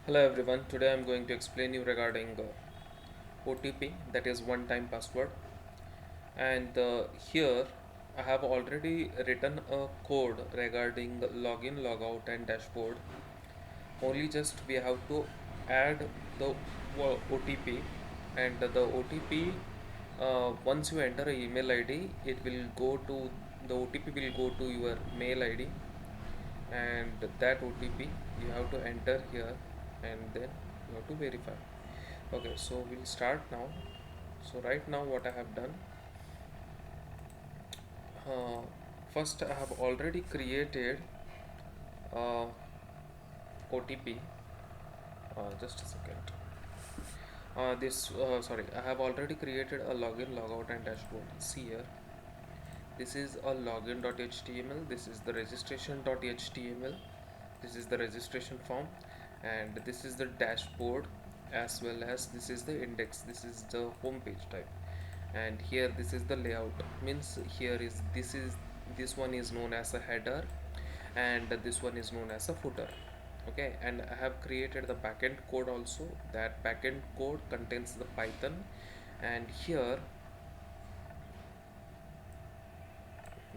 Hello everyone, today I'm going to explain you regarding OTP, that is one time password. And here I have already written a code regarding login, logout and dashboard. Only just we have to add the OTP, and the OTP, once you enter an email ID, it will go to the OTP will go to your mail ID, and that OTP you have to enter here, and then you have to verify. Okay, so we'll start now. So right now what I have done, uh, first I have already created uh, OTP. Just a second. This sorry, I have already created a login, logout and dashboard. See here, this is a login.html, this is the registration.html, this is the registration form, and this is the dashboard, as well as this is the index, this is the home page type. And here this is the layout, means here is this one is known as a header, and this one is known as a footer. Okay, and I have created the backend code also. That backend code contains the Python, and here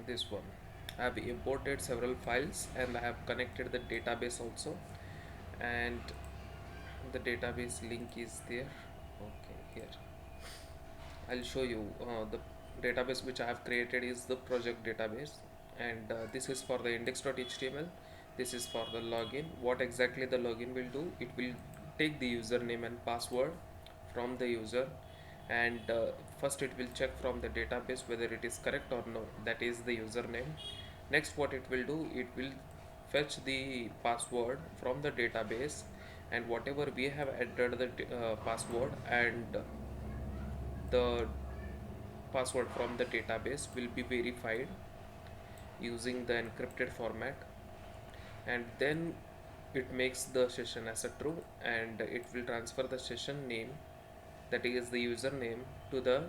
this one I have imported several files, and I have connected the database also, and the database link is there. Okay, here I'll show you. The database which I have created is the project database, and this is for the index.html. This is for the login. What exactly the login will do, it will take the username and password from the user, and first it will check from the database whether it is correct or no, that is the username. Next what it will do, it will fetch the password from the database, and whatever we have entered the password, and the password from the database will be verified using the encrypted format, and then it makes the session as a true, and it will transfer the session name, that is the username, to the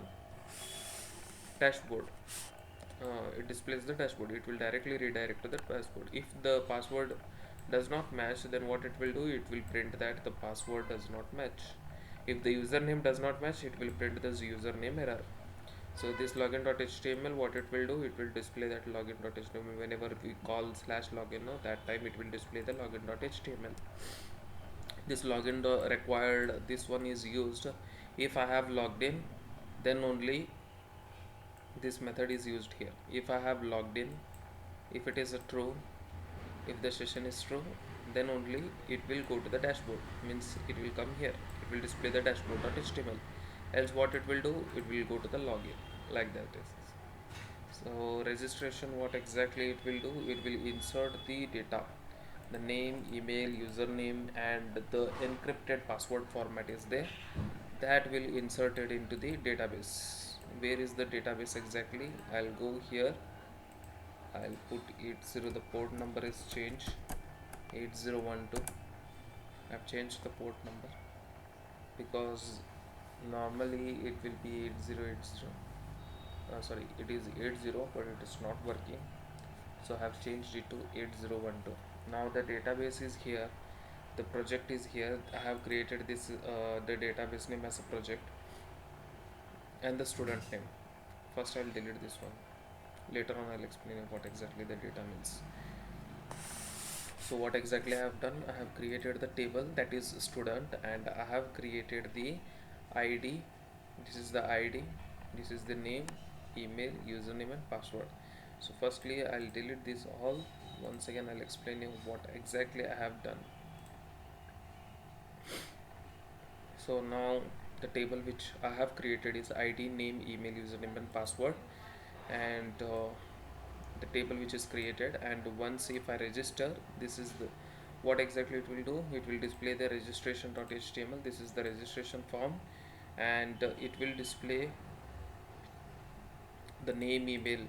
dashboard. It displays the dashboard, it will directly redirect to the dashboard. If the password does not match, then what it will do, it will print that the password does not match. If the username does not match, it will print this username error. So this login.html, what it will do, it will display that login.html whenever we call slash login, no, that time it will display the login.html. This login required, this one is used if I have logged in, then only this method is used here. If I have logged in, if it is a true, if the session is true, then only it will go to the dashboard, means it will come here, it will display the dashboard.html. Else what it will do, it will go to the login, like that is. So registration, what exactly it will do, it will insert the data, the name, email, username, and the encrypted password format is there, that will insert it into the database. Where is the database exactly? I'll go here, I'll put 80, the port number is changed, 8012. I've changed the port number because normally it will be 8080. Sorry, it is 80, but it is not working, so I have changed it to 8012. Now the database is here, the project is here. I have created this the database name as a project, and the student name. First I'll delete this one, later on I'll explain you what exactly the data means. So what exactly I have done, I have created the table, that is student, and I have created the ID. This is the ID, this is the name, email, username and password. So firstly I'll delete this all. Once again I'll explain you what exactly I have done. So now the table which I have created is ID, name, email, username and password, and the table which is created. And once if I register, this is the what exactly it will do, it will display the registration.html, this is the registration form, and it will display the name, email.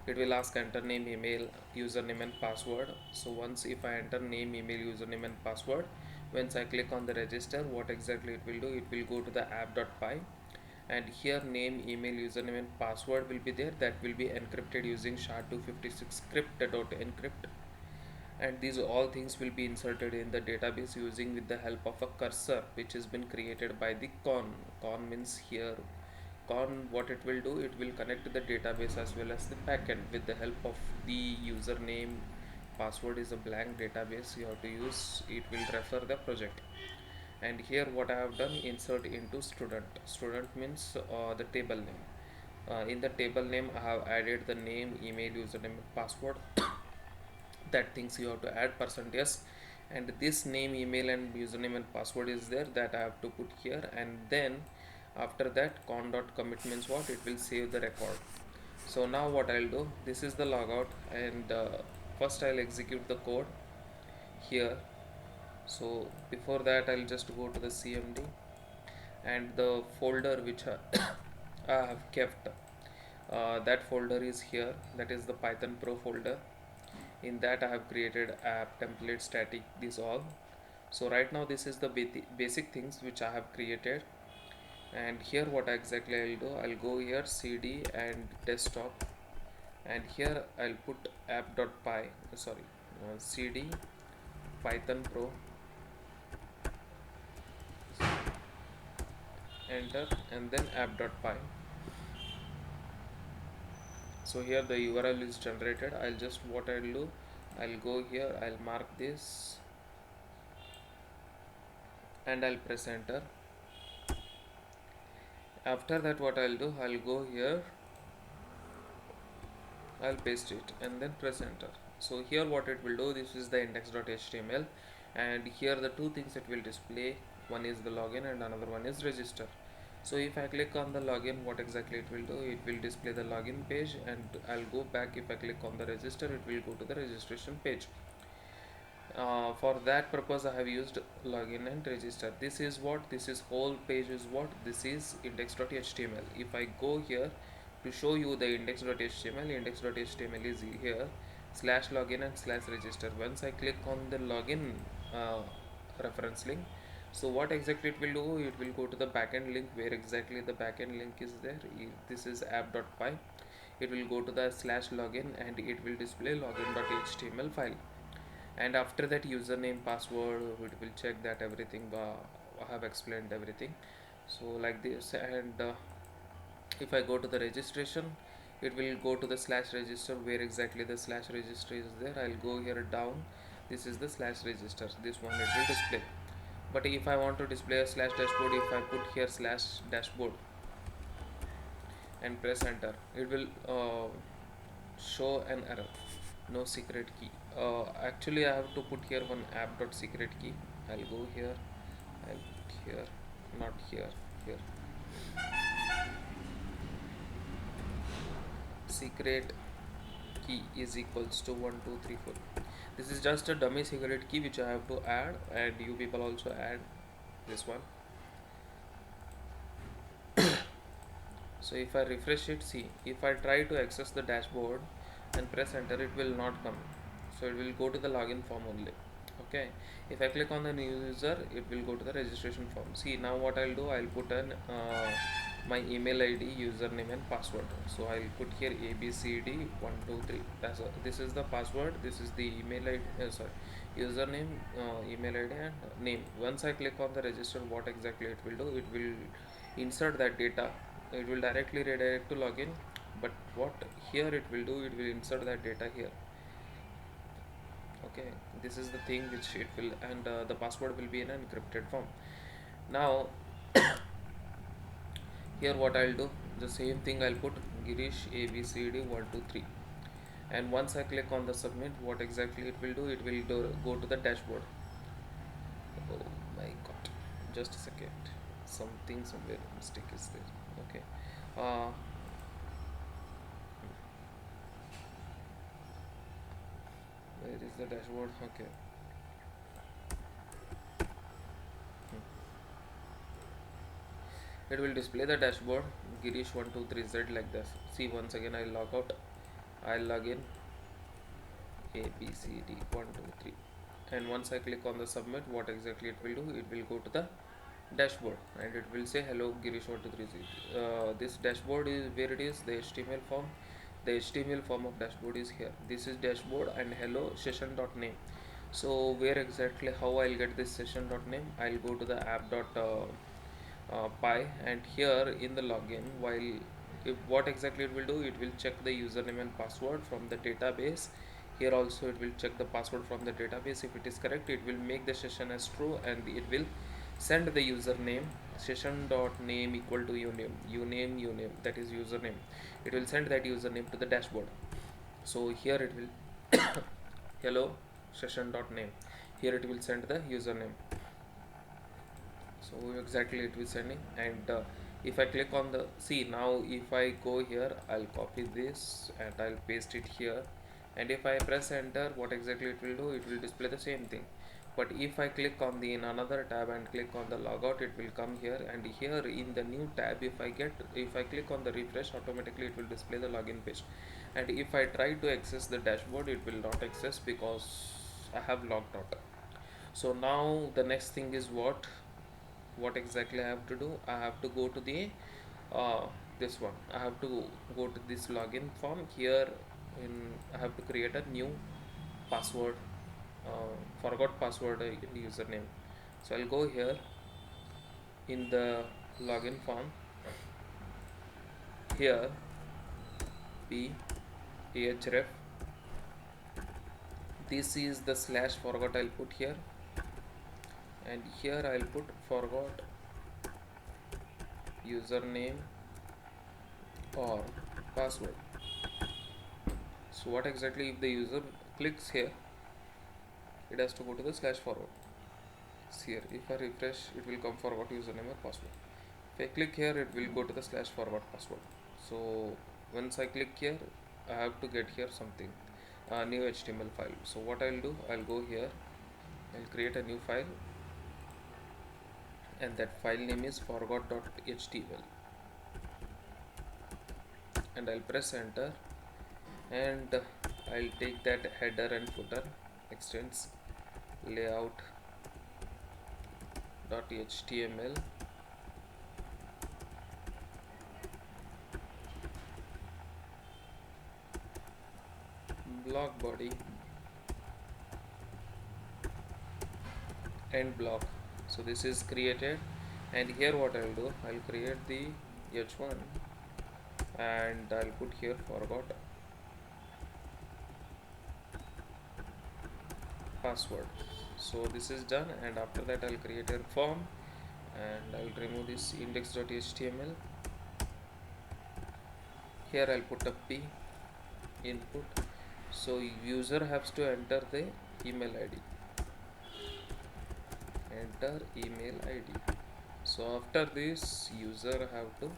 It will ask enter name, email, username and password. So once if I enter name, email, username and password, once I click on the register, what exactly it will do, it will go to the app.py, and here name, email, username and password will be there, that will be encrypted using SHA-256 script.encrypt. and these all things will be inserted in the database using with the help of a cursor which has been created by the con means here con. What it will do, it will connect the database as well as the backend with the help of the username. Password is a blank database you have to use, it will refer the project. And here what I have done, insert into student means the table name. In the table name I have added the name, email, username, password. That things you have to add percentage, and this name, email and username and password is there, that I have to put here. And then after that con dot commit means what, it will save the record. So now what I'll do, this is the logout, and first I'll execute the code here. So before that I'll just go to the cmd, and the folder which I have kept, that folder is here, that is the Python Pro folder. In that I have created app, template, static, this all. So right now this is the basic things which I have created. And here what exactly I'll do, I'll go here cd and desktop, and here I'll put app.py, cd Python Pro, enter, and then app.py. So here the URL is generated. I'll just, what I'll do, I'll go here, I'll mark this, and I'll press enter. After that what I'll do, I'll go here, I'll paste it and then press enter. So here what it will do, this is the index.html, and here the two things it will display, one is the login and another one is register. So if I click on the login, what exactly it will do, it will display the login page, and I'll go back. If I click on the register, it will go to the registration page. For that purpose I have used login and register. This is what, this is whole page is what, this is index.html. If I go here to show you the index.html is here, slash login and slash register. Once I click on the login uh, reference link, so what exactly it will do, it will go to the backend link, where exactly the backend link is there. This is app.py. It will go to the slash login and it will display login.html file. And after that username, password, it will check that everything, I have explained everything. So like this. And if I go to the registration, it will go to the slash register, where exactly the slash register is there. I'll go here down, this is the slash register, this one it will display. But if I want to display a slash dashboard, if I put here slash dashboard and press enter, it will show an error, no secret key. Actually I have to put here one app.secret key. I'll go here, I'll put here, not here, here, secret key is equals to 1234. This is just a dummy secret key which I have to add, and you people also add this one. So if I refresh it, see, if I try to access the dashboard and press enter, it will not come. So it will go to the login form only. Okay, if I click on the new user, it will go to the registration form. See, now what I'll do, I'll put an my email ID, username and password. So I'll put here abcd123. This is the password, this is the email ID, username, email ID and name. Once I click on the register, what exactly it will do, it will insert that data, it will directly redirect to login. But what here it will do, it will insert that data here. Okay, this is the thing which it will, and the password will be in an encrypted form. Now here what I'll do, the same thing, I'll put Girish abcd123, and once I click on the submit, what exactly it will do, it will go to the dashboard. Oh my god, just a second, something somewhere mistake is there. Okay, uh, where is the dashboard? Okay. It will display the dashboard Girish123Z like this. See, once again I'll log out, I'll log in abcd123, and once I click on the submit, what exactly it will do, it will go to the dashboard and it will say hello Girish123Z. This dashboard is where it is the HTML form. the HTML form of dashboard is here. This is dashboard and hello session.name. So where exactly how I'll get this session.name? I'll go to the app.py, and here in the login, while what exactly it will do, it will check the username and password from the database. Here also it will check the password from the database. If it is correct, it will make the session as true, and it will send the username session.name equal to uname, that is username. It will send that username to the dashboard. So here it will hello session.name, here it will send the username. So exactly it will sending, and if I click on the, see now if I go here, I'll copy this and I'll paste it here, and if I press enter, what exactly it will do, it will display the same thing. But if I click on the in another tab and click on the logout, it will come here, and here in the new tab, if I click on the refresh, automatically it will display the login page. And if I try to access the dashboard, it will not access because I have logged out. So now the next thing is what exactly I have to do. I have to go to the this one, I have to go to this login form here. I have to create a new password, forgot password in the username. So I'll go here in the login form, here p href, this is the slash forgot I'll put here, and here I'll put forgot username or password. So what exactly, if the user clicks here, it has to go to the slash forward. See here, if I refresh, it will come forward username or password. If I click here, it will go to the slash forward password. So once I click here, I have to get here something, a new HTML file. So what I'll do, I'll go here, I'll create a new file, and that file name is forgot.html, and I'll press enter, and I'll take that header and footer, extends layout.html, block body, and block. So this is created, and here what I'll do, I'll create the h1, and I'll put here forgot password. So this is done, and after that I'll create a form, and I'll remove this index.html. Here I'll put a p input, so user has to enter the email ID, enter email ID. So after this, user have to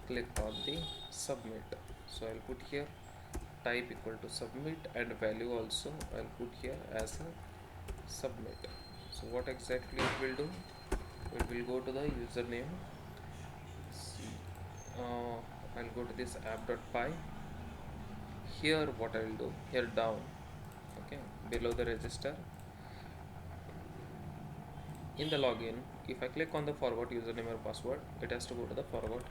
click on the submit. So I'll put here type equal to submit, and value also I'll put here as a submit. So what exactly it will do, it will go to the username. I'll go to this app.py. Here what I'll do, here down, okay, below the register, in the login, if I click on the forgot username or password, it has to go to the forgot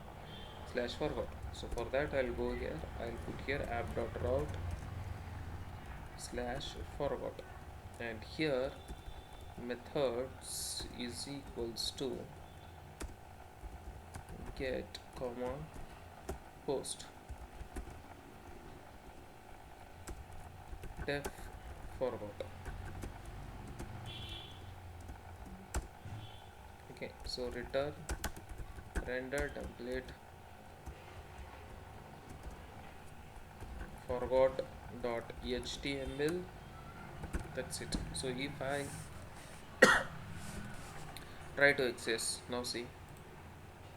slash forgot. So for that, I'll go here, I'll put here app.route slash forgot, and here methods is equals to get comma post def forgot. Okay, so return render template forgot.html, that's it. So if I try to access, now see,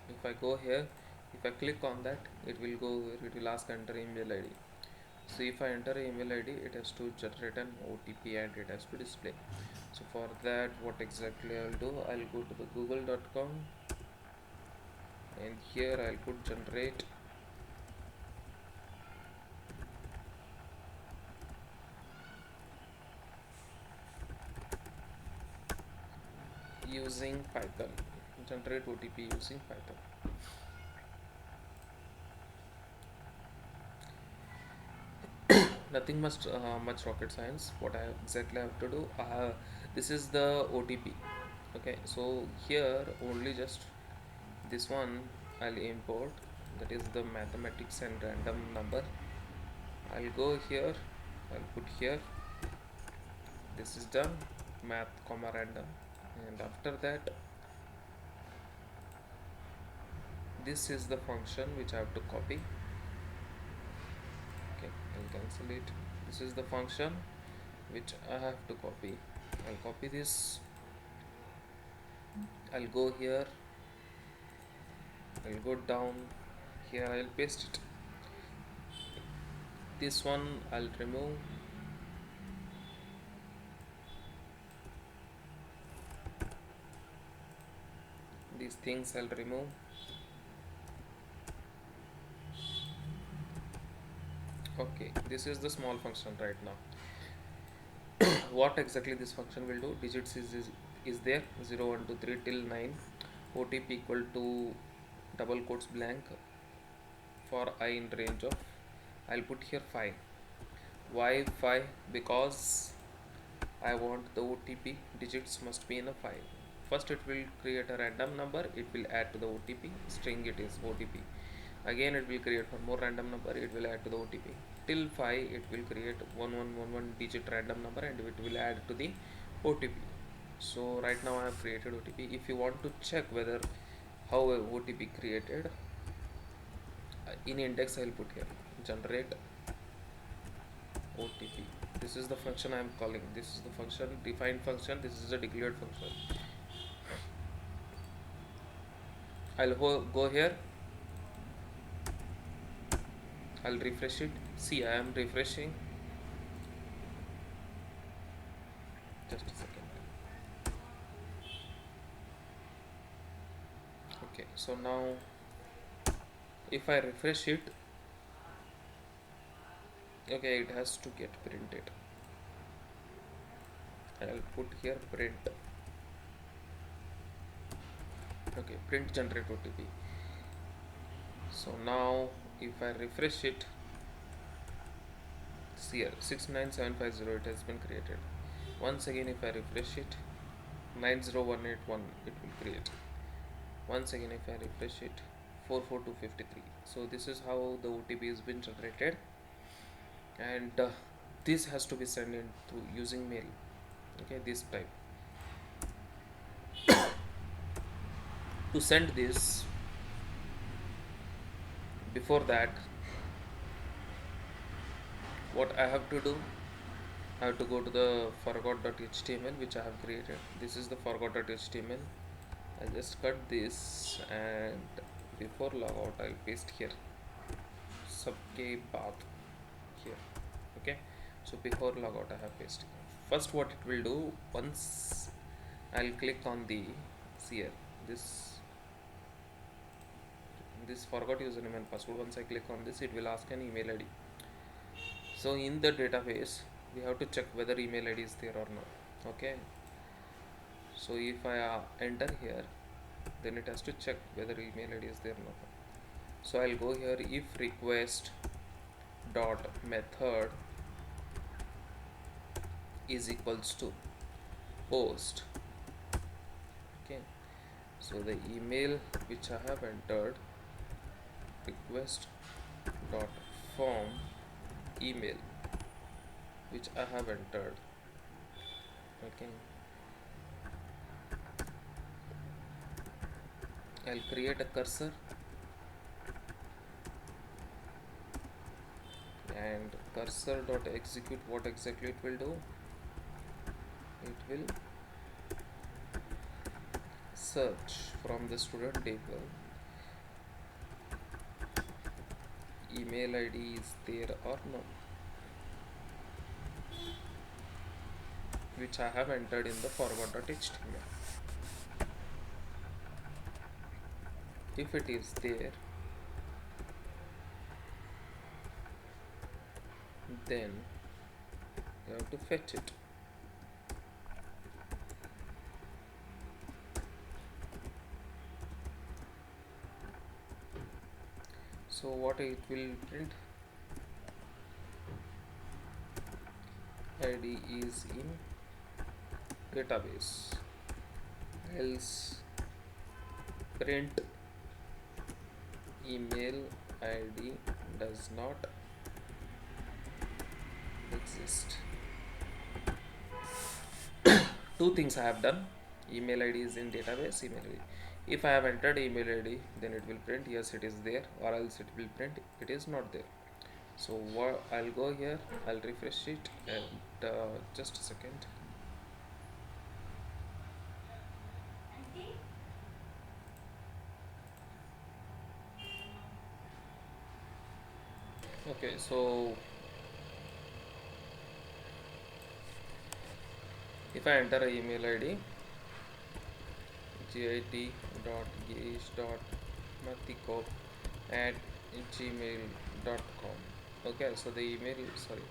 if I go here, if I click on that, it will go, it will ask enter email ID. So if I enter email ID, it has to generate an OTP, and it has to display. So for that, what exactly I'll do, I'll go to the google.com, and here I'll put generate using Python, generate OTP using Python. Nothing much rocket science. What I exactly have to do, this is the OTP. Okay, so here only just this one I'll import, that is the mathematics and random number. I'll go here, I'll put here, this is done, math comma random. And after that, this is the function which I have to copy. Okay, I'll cancel it. This is the function which I have to copy. I'll copy this, I'll go here, I'll go down here, I'll paste it. This one I'll remove. These things I'll remove. Okay, this is the small function right now. What exactly this function will do? Digits is there 0 1 2 3 till 9. OTP equal to double quotes blank for I in range of, I'll put here 5. Why 5? Because I want the OTP digits must be in a 5. First it will create a random number, it will add to the OTP, string it is OTP. Again it will create one more random number, it will add to the OTP. Till 5 it will create 1111 digit random number and it will add to the OTP. So right now I have created OTP. If you want to check whether how a OTP created, in index I will put here generate OTP. This is the function I am calling. This is the function, defined function. This is a declared function. I'll go here. I'll refresh it. See, I am refreshing. Just a second. Okay, so now if I refresh it, okay, it has to get printed. I'll put here print. Okay, print generate OTP. So now if I refresh it, see here 69750 it has been created. Once again if I refresh it, 90181 it will create. Once again if I refresh it, 44253. So this is how the OTP has been generated, and this has to be sent in through using mail. Okay, this type. To send this, before that, what I have to do, I have to go to the forgot.html which I have created. This is the forgot.html. I just cut this and before logout I'll paste here subk path here. Okay, so before logout I have pasted. First what it will do, once I'll click on the, see here, this forgot username and password. Once I click on this, it will ask an email ID. So in the database we have to check whether email ID is there or not. Okay, so if I enter here, then it has to check whether email ID is there or not. So I'll go here, if request dot method is equals to post. Okay, so the email which I have entered, request dot form email which I have entered. Okay, I'll create a cursor and cursor dot execute. What exactly it will do? It will search from the student table email ID is there or not, which I have entered in the forgot.html. If it is there, then you have to fetch it. So what it will print? id is in database, else print email id does not exist. Two things I have done. Email id is in database, email id. If I have entered email id, then it will print yes it is there, or else it will print it is not there. So I'll go here, I'll refresh it, and just a second. Okay, so if I enter a email id git.matikov@gmail.com. Okay, so the email, sorry,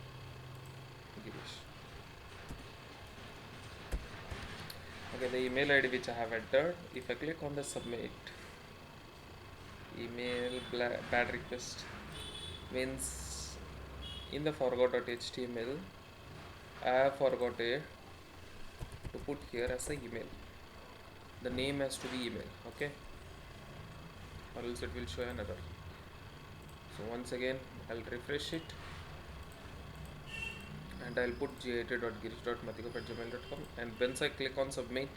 Girish. Okay, the email id which I have entered, if I click on the submit, email bad request means in the forgot.html I have forgotten to put here as a email. The name has to be email, okay, or else it will show another. So once again I'll refresh it and I'll put git.girish.matikov@gmail.com, and once I click on submit,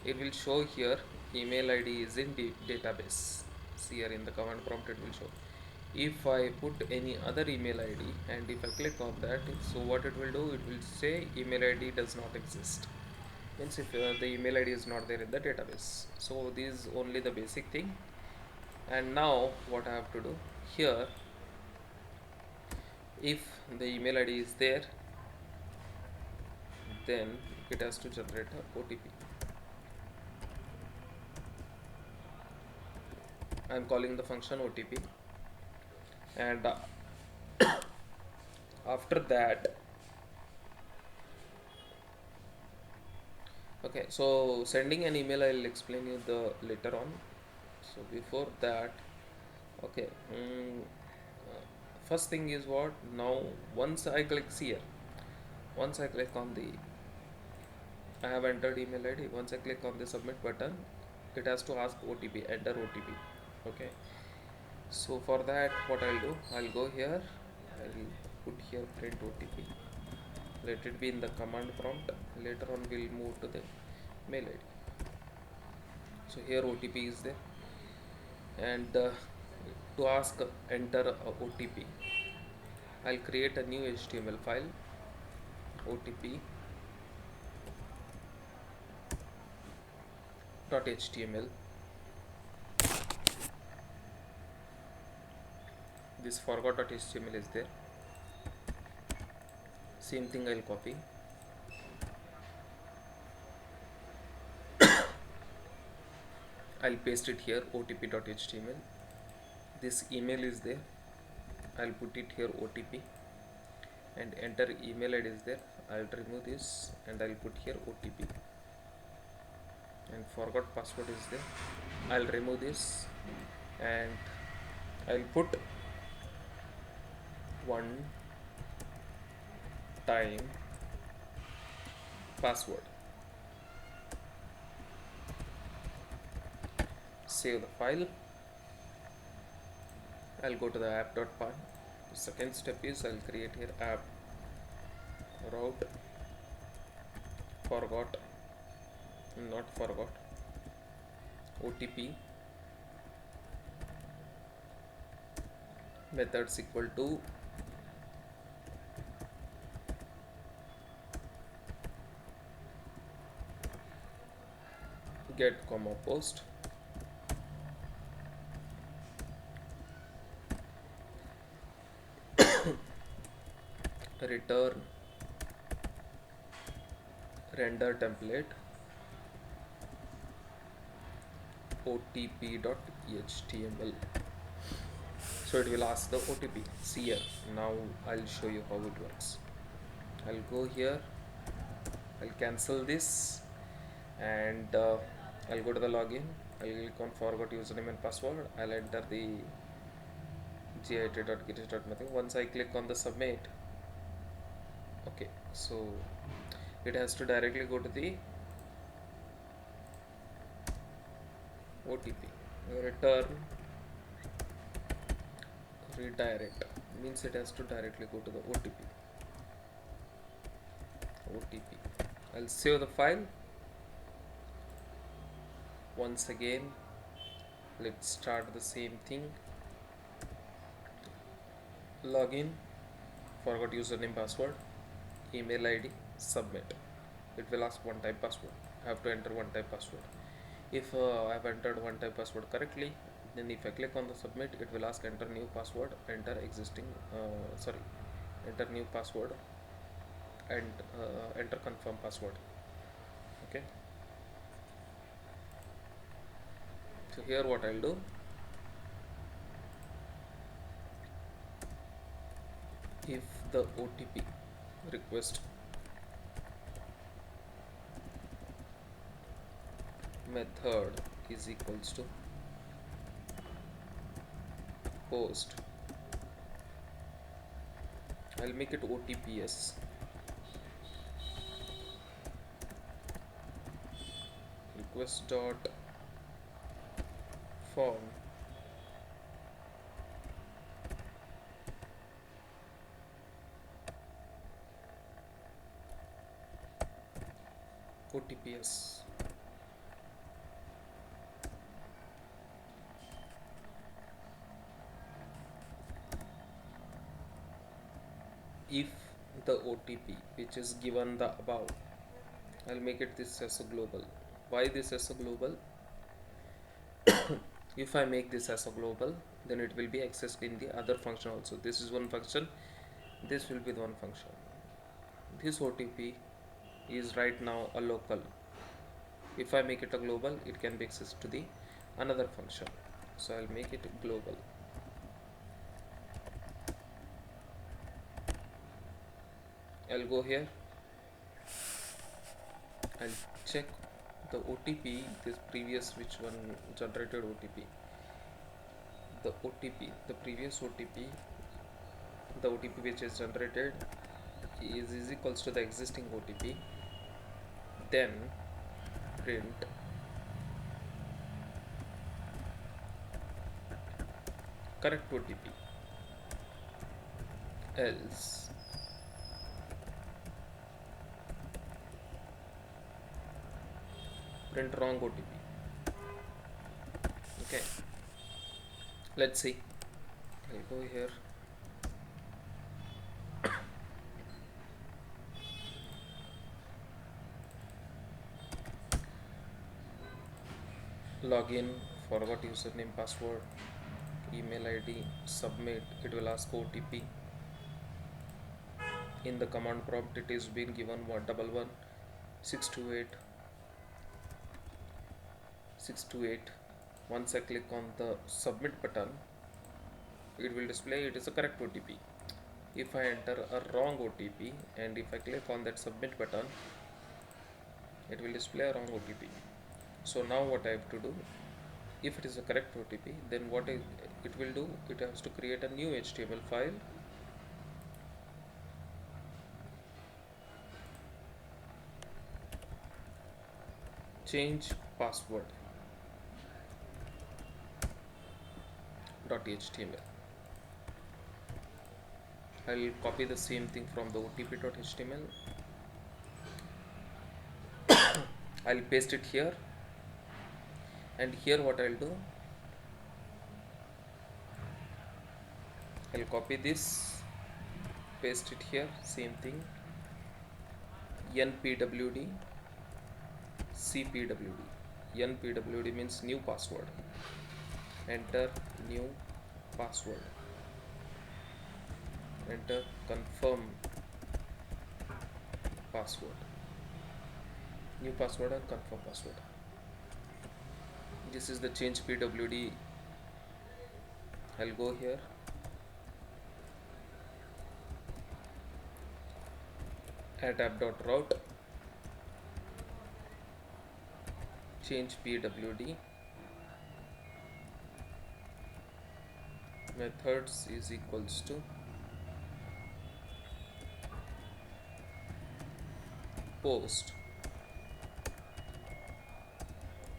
it will show here email id is in database. See here in the command prompt it will show. If I put any other email id and if I click on that, so what it will do, it will say email id does not exist, means if the email id is not there in the database. So this is only the basic thing. And now what I have to do here, if the email id is there, then it has to generate a OTP. I am calling the function OTP, and after that, okay, so sending an email I'll explain you the later on. So before that, okay, first thing is what, now once I click here, once I click on the, I have entered email id, once I click on the submit button, it has to ask OTP, enter OTP. Okay, so for that what I'll do, I'll go here, I'll put here print OTP, let it be in the command prompt. Later on we'll move to the mail id. So here OTP is there, and to ask enter a OTP, I'll create a new HTML file, OTP .html. This forgot.html is there. Same thing I'll copy. I'll paste it here, otp.html. This email is there, I'll put it here OTP, and enter email id is there. I'll remove this and I'll put here OTP, and forgot password is there. I'll remove this and I'll put one time password. Save the file. I'll go to the app.py. The second step is I'll create here app route forgot, not forgot, OTP methods equal to get comma post, return render template otp.html. So it will ask the OTP. See here, now I'll show you how it works. I'll go here, I'll cancel this, and I'll go to the login. I'll click on forgot username and password. I'll enter the git.girish.matikov. Once I click on the submit, okay, So it has to directly go to the OTP. Return redirect means it has to directly go to the OTP. I'll save the file. Once again, let's start the same thing. Login, forgot username password, email ID, submit. It will ask one time password. I have to enter one time password. If I have entered one time password correctly, then if I click on the submit, it will ask enter new password, enter new password, and enter confirm password. Okay. So here what I'll do, if the OTP request method is equals to post, I'll make it OTPS, request dot form OTPS. If the OTP which is given the above, I'll make it this as a global. Why this as a global? If I make this as a global, then it will be accessed in the other function also. This is one function, this will be the one function. This OTP is right now a local. If I make it a global, it can be accessed to the another function. So I'll make it global. I'll go here, I'll check the OTP, this previous which one generated OTP, the previous OTP, the OTP which is generated is equals to the existing OTP, then print correct OTP, else print wrong OTP. Okay, let's see. I'll go here, login, forgot username password, email ID, submit. It will ask OTP. In the command prompt it is being given 111 628 628. Once I click on the submit button, it will display it is a correct OTP. If I enter a wrong OTP and if I click on that submit button, it will display a wrong OTP. So now what I have to do, if it is a correct OTP, then what it will do, it has to create a new HTML file, change password .html. I'll copy the same thing from the OTP.html. I'll paste it here, and here what I'll do, I'll copy this, paste it here, same thing, npwd cpwd. npwd means new password, enter new password, enter confirm password, new password and confirm password. This is the change pwd. I'll go here, add app.route, change pwd, methods is equals to post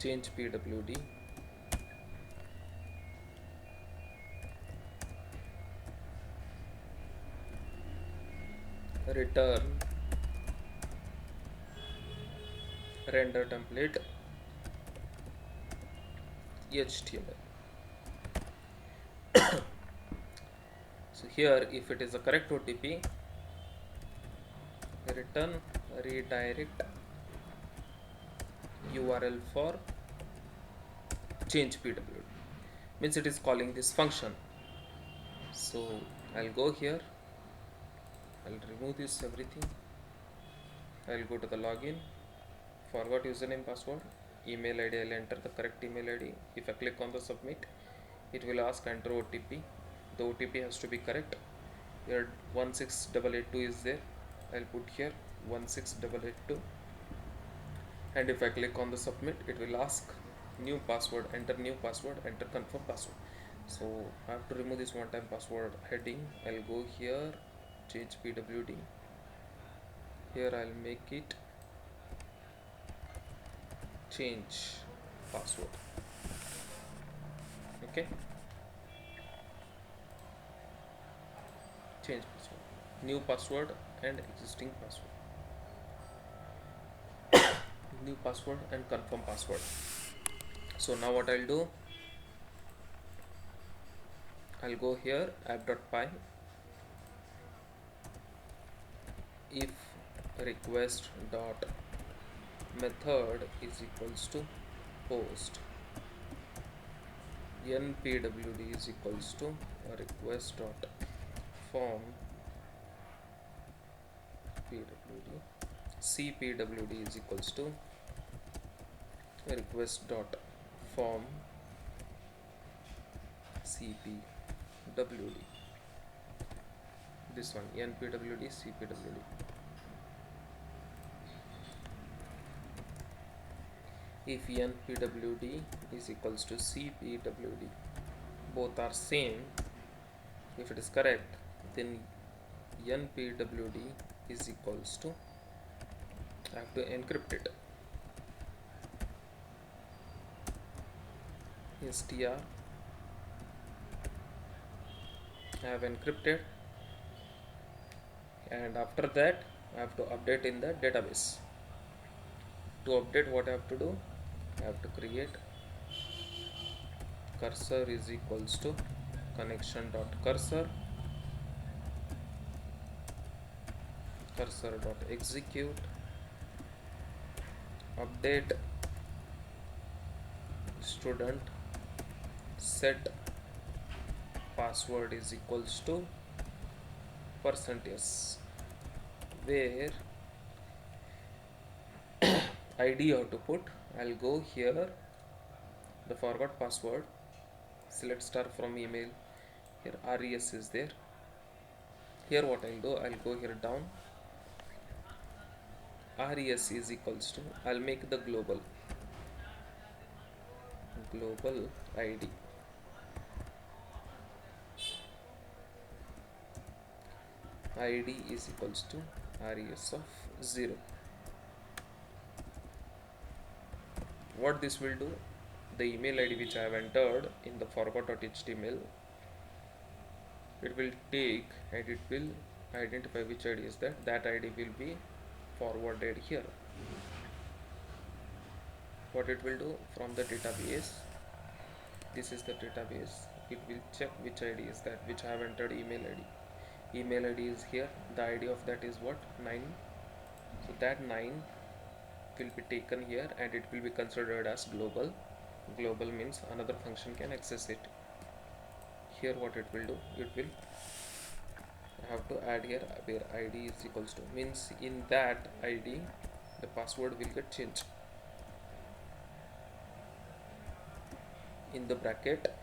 change pwd return render template html. So here if it is a correct OTP, return redirect URL for change pwd, means it is calling this function. So I'll go here, I'll remove this everything, I'll go to the login, forgot username password, email id, I'll enter the correct email id. If I click on the submit, it will ask enter OTP. The OTP has to be correct. Here 16882 is there, I'll put here 16882, and if I click on the submit, it will ask new password, enter new password, enter confirm password. So I have to remove this one time password heading. I'll go here, change pwd, here I'll make it change password. Okay, change password, new password and existing password, new password and confirm password. So now what I'll do, I'll go here app.py, if request dot method is equals to post npwd is equals to request dot form pwd, cpwd is equals to request dot form cpwd, this one npwd cpwd. If npwd is equals to cpwd, both are same, if it is correct, then npwd is equals to, I have to encrypt it, str, I have encrypted, and after that I have to update in the database. To update, what I have to do, I have to create cursor is equals to connection dot cursor, cursor dot execute, update student set password is equals to %s, where id you have to put. I'll go here, the forgot password, select star from email, here res is there. Here what I'll do, I'll go here down, res is equals to, I'll make the global id, id is equals to res of 0. What this will do, the email id which I have entered in the forgot.html, it will take and it will identify which id is that, that id will be forwarded here. What it will do, from the database, this is the database, it will check which id is that which I have entered email id. Email id is here, the id of that is what, 9. So that 9 will be taken here and it will be considered as global. Global means another function can access it. Here what it will do, it will, I have to add here where id is equals to, means in that id the password will get changed. In the bracket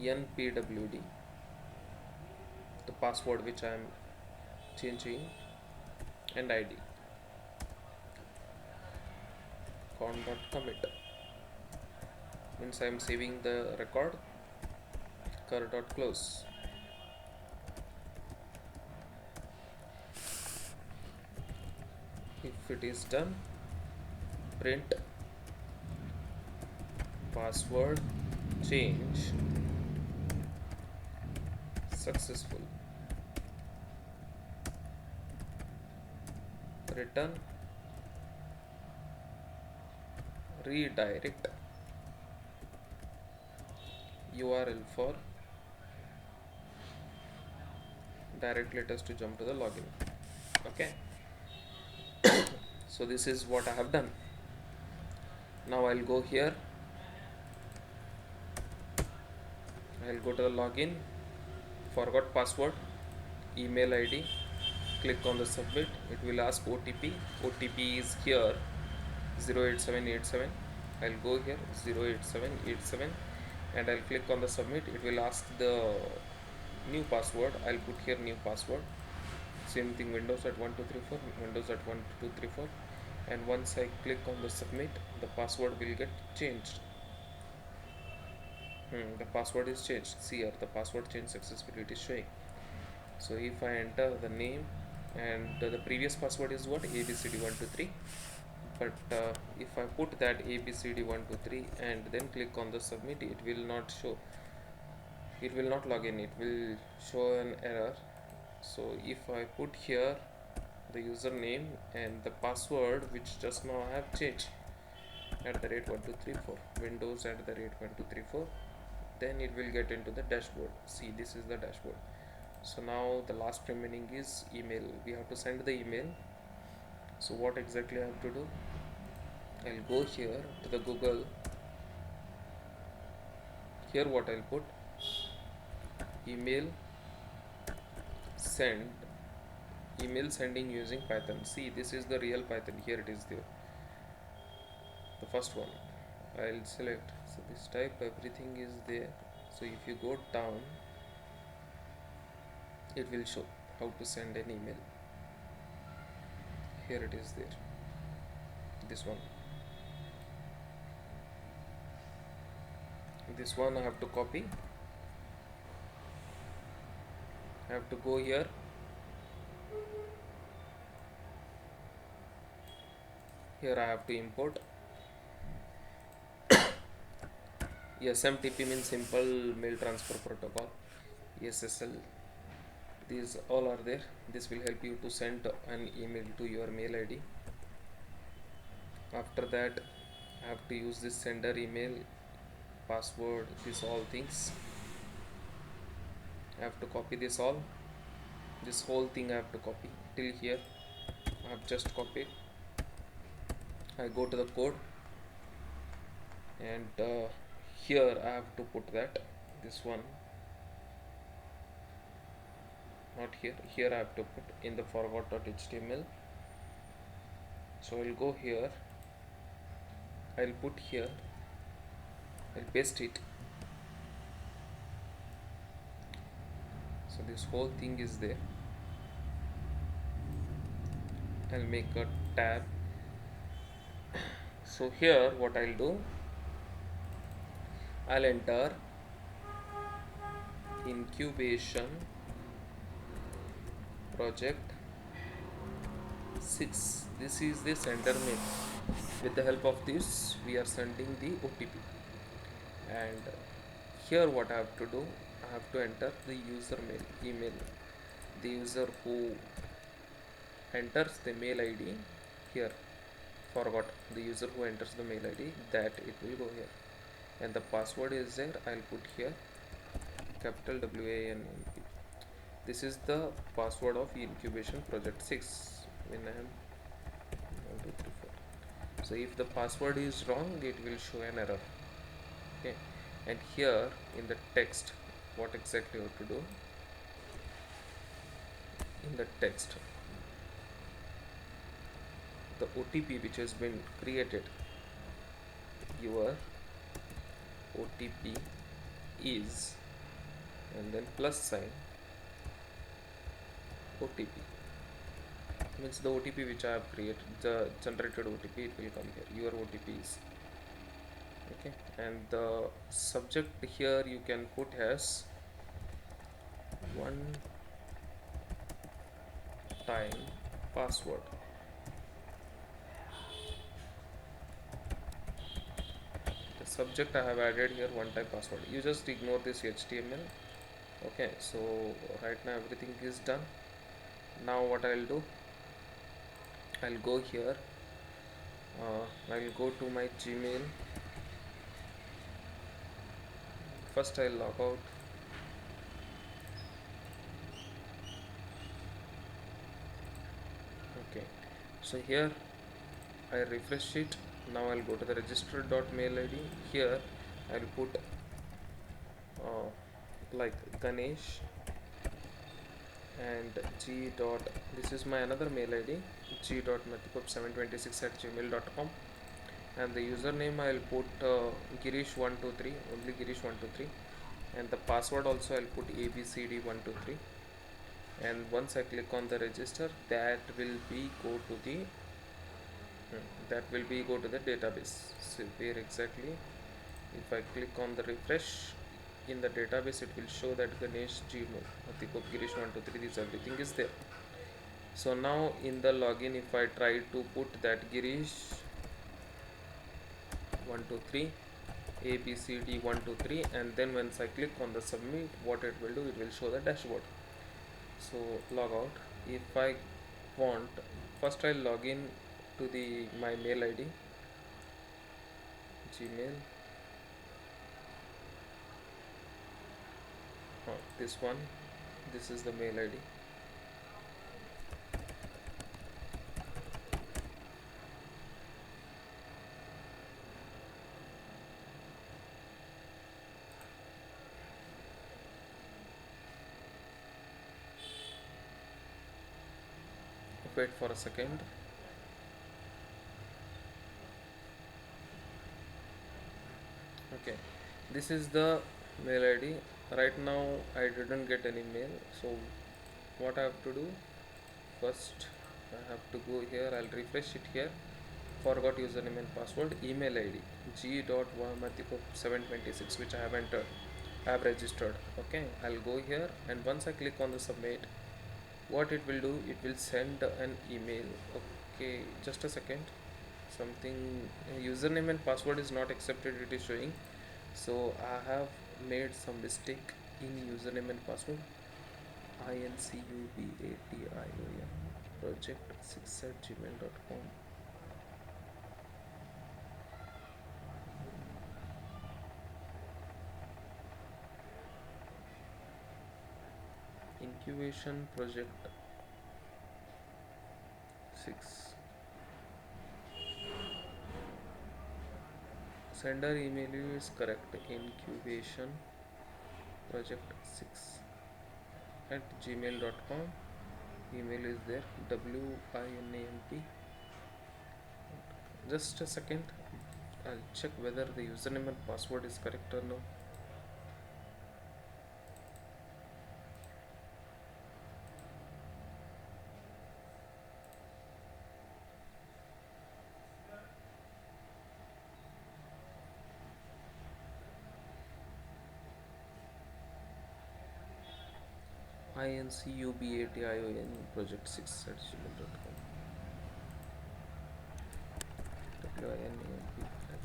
npwd, the password which I am changing, and id, con.commit, means I am saving the record, cur.close. If it is done, print password change successful. Return redirect URL for direct letters to jump to the login. Okay, so this is what I have done. Now I'll go here, I'll go to the login, forgot password, email ID, click on the submit. It will ask OTP. OTP is here 08787. I'll go here 08787 and I'll click on the submit. It will ask the new password. I'll put here new password. Same thing, Windows at 1234, Windows at 1234, and once I click on the submit, the password will get changed. The password is changed. See here, the password change successfully, it is showing. So if I enter the name, and the previous password is what, abcd123, but if I put that abcd123 and then click on the submit, it will not show, it will not log in, it will show an error. So if I put here the username and the password which just now I have changed at the rate 1234, windows at the rate 1234, then it will get into the dashboard. See, this is the dashboard. So now the last remaining is email. We have to send the email. So what exactly I have to do? I'll go here to the Google. Here what I'll put, email send, email sending using Python. See, this is the real Python. Here it is there, the first one. I'll select, so this type, everything is there. So if you go down, it will show how to send an email. Here it is there, this one. This one I have to copy. I have to go here, here I have to import. SMTP means simple mail transfer protocol, SSL, these all are there. This will help you to send an email to your mail ID. After that I have to use this sender email, password, these all things. I have to copy this all, this whole thing I have to copy. Till here I have just copied. I go to the code and here I have to put that, this one, not here, here I have to put in the forgot.html. So I'll go here, I'll put here, I'll paste it. So this whole thing is there. I'll make a tab. So here what I'll do, I'll enter incubation project 6. This is the sender name. With the help of this we are sending the OTP, and here what I have to do, I have to enter the user mail email. The user who enters the mail ID here, forgot, the user who enters the mail ID, that it will go here, and the password is there. I'll put here capital WANNP. This is the password of incubation project 6 when I am 1 2 3 4. So if the password is wrong, it will show an error. Okay, and here in the text, what exactly you have to do, in the text, the OTP which has been created, your OTP is, and then plus sign, OTP means the OTP which I have created, the generated OTP, it will come here, your OTP is. Okay, and the subject here you can put as one time password. subject I have added here one time password. You just ignore this HTML. Okay, so right now everything is done. Now what I'll do, I'll go here, I'll go to my Gmail. First I'll log out. Okay, so here I refresh it. Now I'll go to the registered.mail id. Here I'll put uh, like Ganesh and g dot, this is my another mail id, g dot mathikop726 at gmail.com, and the username I'll put Girish123, only Girish123, and the password also I'll put abcd123. And once I click on the register, that will be go to the database. So where exactly, if I click on the refresh, in the database it will show that Ganesh Gmail Mathikop Girish123, this everything is there. So now in the login, if I try to put that Girish123 abcd123, and then once I click on the submit, what it will do, it will show the dashboard. So log out. If I want, first I'll log in to the my mail id, Gmail, this one, this is the mail id. Wait for a second. Okay, this is the mail id. Right now I didn't get any mail, so what I have to do, first I have to go here, I'll refresh it here, forgot username and password, email id g.mathikop726, which I have entered, I have registered. Okay, I'll go here, and once I click on the submit, what it will do, it will send an email. Okay, just a second, something, username and password is not accepted, it is showing. So I have made some mistake in username and password. INCUBATION project6@gmail.com. Incubation project 6. Sender email is correct, incubation project 6 at gmail.com. Email is there, WINAMP. Just a second, I'll check whether the username and password is correct or no. INCUBATION project6@gmail.com. WINAMP at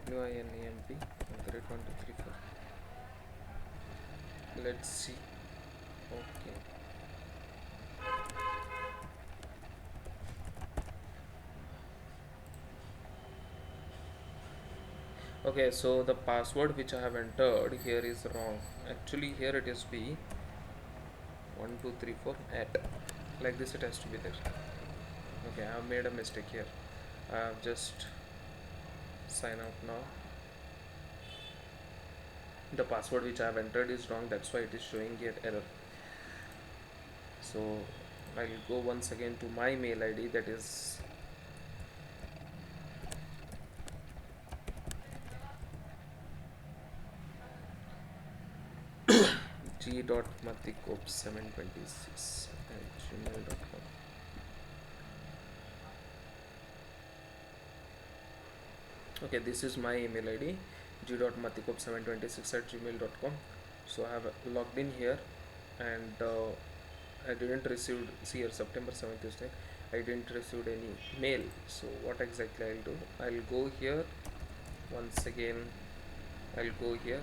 the WINAMP at the rate 1234. Let's see. Okay. Okay, so the password which I have entered here is wrong. Actually here it is be 1234 at, like this it has to be there. Okay, I have made a mistake here. I have just sign out now. The password which I have entered is wrong, that's why it is showing here error. So I'll go once again to my mail id, that is g.mathikop726 at gmail.com. Okay, this is my email id, g.mathikop726 at gmail.com. So I have logged in here, and I didn't receive, see here, September 7th is there. I didn't receive any mail. So what exactly I'll do, I'll go here once again. I'll go here,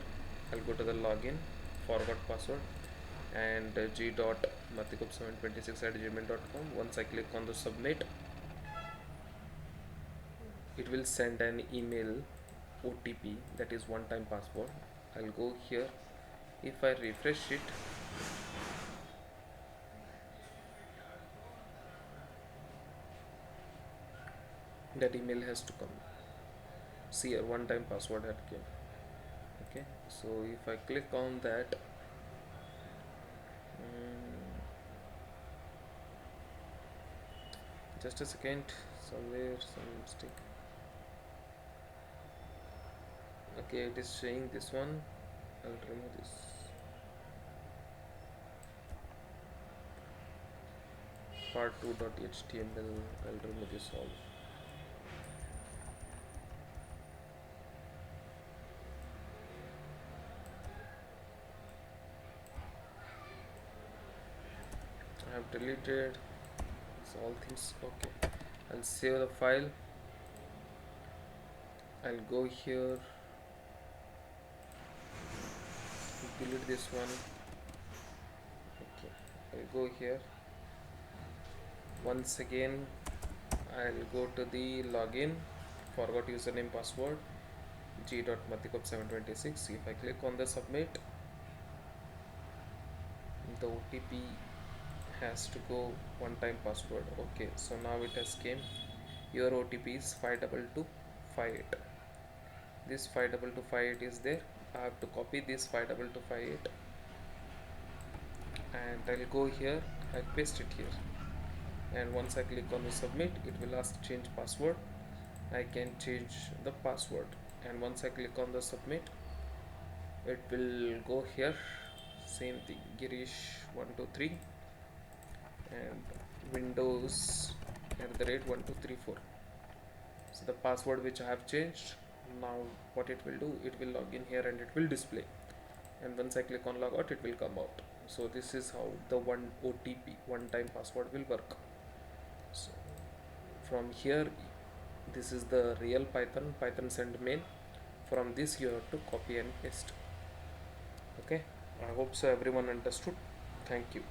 I'll go to the login, forgot password, and g dot mathikup726 @gmail.com. Once I click on the submit, it will send an email OTP, that is one time password. I'll go here. If I refresh it, that email has to come. See, a one time password had came. Okay, so if I click on that, just a second, somewhere some mistake. Okay, it is showing this one. I'll remove this. part2.html. I'll remove this all. I have deleted, so all things okay. I'll save the file. I'll go here, delete this one. Okay, I'll go here once again. I'll go to the login, forgot username password, g.mathikup726. If I click on the submit, the OTP has to go one time password. Okay, so now it has came. Your OTP is 52258. This 52258 is there. I have to copy this 52258, and I'll go here, I'll paste it here, and once I click on the submit, it will ask change password. I can change the password, and once I click on the submit, it will go here, same thing, Girish123 and Windows @1234. So the password which I have changed, now what it will do, it will log in here and it will display, and once I click on logout, it will come out. So this is how the one OTP, one time password, will work. So from here, this is the real Python send main. From this you have to copy and paste. Okay, I hope so everyone understood. Thank you.